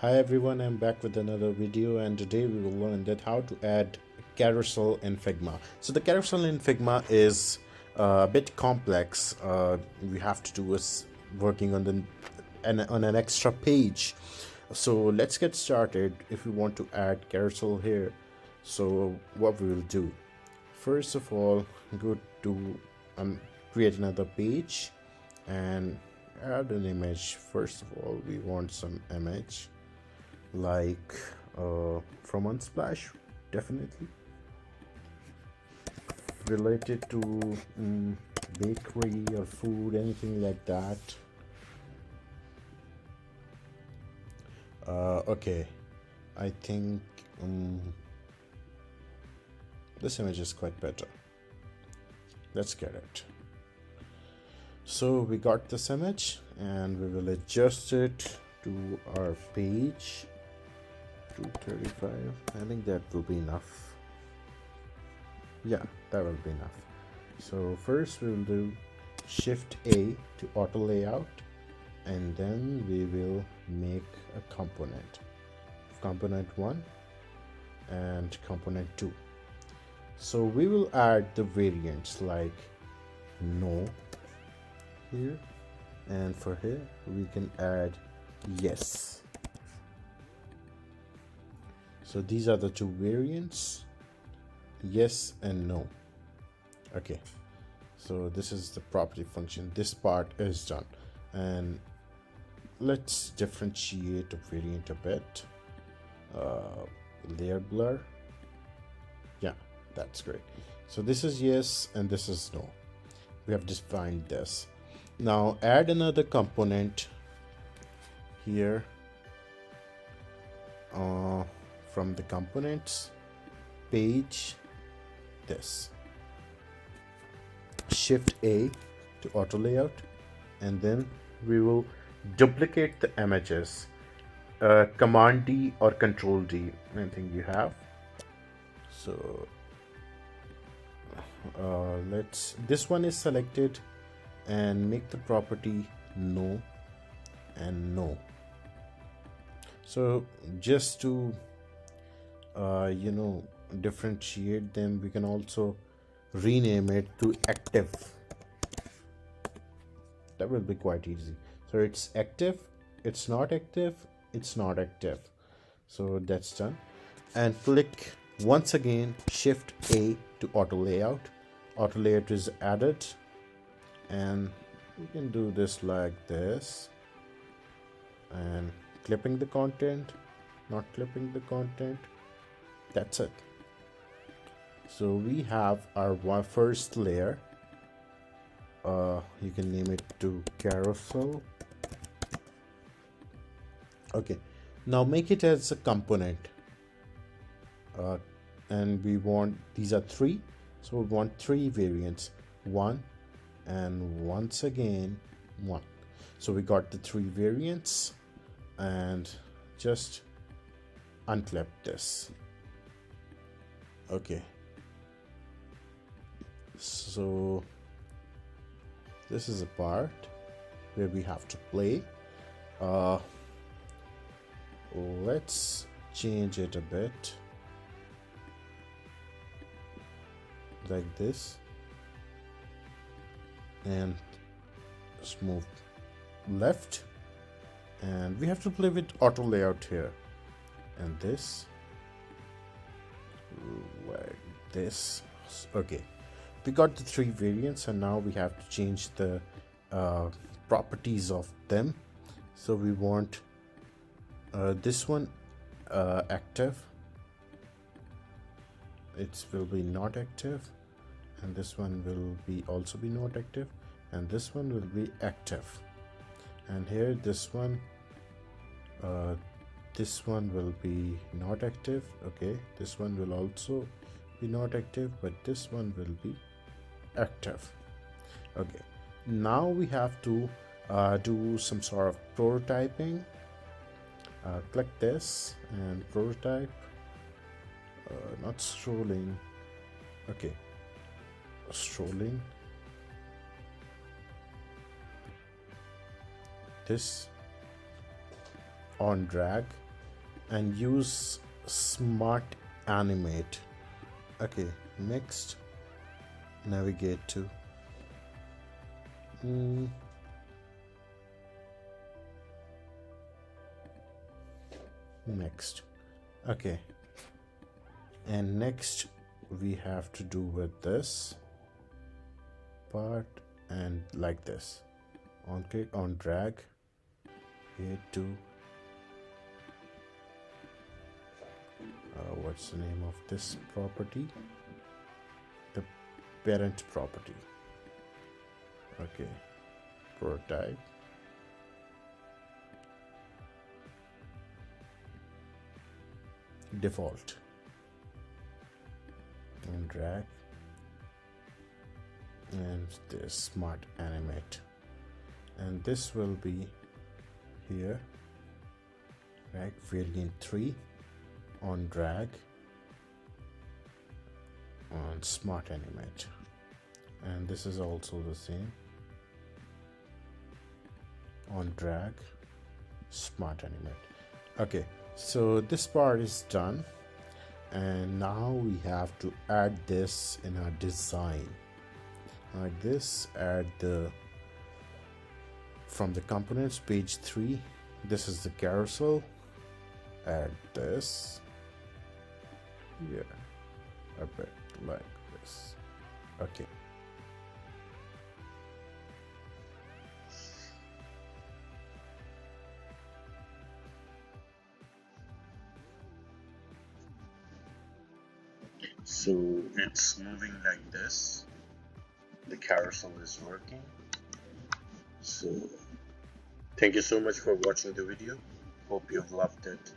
Hi everyone, I'm back with another video, and today we will learn that how to add carousel in Figma. So the carousel in Figma is a bit complex. We have to do is working on an extra page. So let's get started. If we want to add carousel here, so what we will do, first of all, go to create another page and add an image. First of all, we want some image like from Unsplash, definitely related to bakery or food, anything like that. Okay, I think this image is quite better. Let's get it. So we got this image and we will adjust it to our page. 235. I think that will be enough. Yeah, that will be enough. So first we will do Shift A to auto layout, and then we will make a component 1 and component 2. So we will add the variants like no here, and for here we can add yes. So these are the two variants, yes and no. Okay, so this is the property function. This part is done, and let's differentiate a variant a bit. Layer blur. Yeah, that's great. So this is yes and this is no. We have defined this. Now add another component here. From the components page, this. Shift A to auto layout, and then we will duplicate the images. Command D or Control D, anything you have. So this one is selected, and make the property no and no. So just to differentiate them, we can also rename it to active. That will be quite easy. So it's active, it's not active, it's not active. So that's done. And click once again Shift A to auto layout. Auto layout is added, and we can do this like this, and clipping the content, not clipping the content. That's it. So we have our first layer. You can name it to carousel. Okay, now make it as a component, and we want, these are 3, so we want 3 variants, 1 and once again 1. So we got the 3 variants, and just unclip this. Okay, so this is a part where we have to play. Let's change it a bit like this, and just move left, and we have to play with auto layout here, and this like this. Okay, we got the 3 variants, and now we have to change the properties of them. So we want this one active, it will be not active, and this one will be also be not active, and this one will be active. And here this one will be not active. Okay, this one will also be not active, but this one will be active. Okay, now we have to do some sort of prototyping. Click this and prototype. Not scrolling. Okay, scrolling. This on drag and use smart animate. Okay, next navigate to next. Okay, and next we have to do with this part and like this. On click, on drag here to what's the name of this property? The parent property. Okay, prototype. Default. And drag. And this smart animate. And this will be here, right? Variant 3 on drag on smart animate, and this is also the same on drag smart animate. Okay, so this part is done, and now we have to add this in our design like this. Add the from the components, page 3, this is the carousel. Add this here a bit like this. Okay, so it's moving like this. The carousel is working. So thank you so much for watching the video. Hope you've loved it.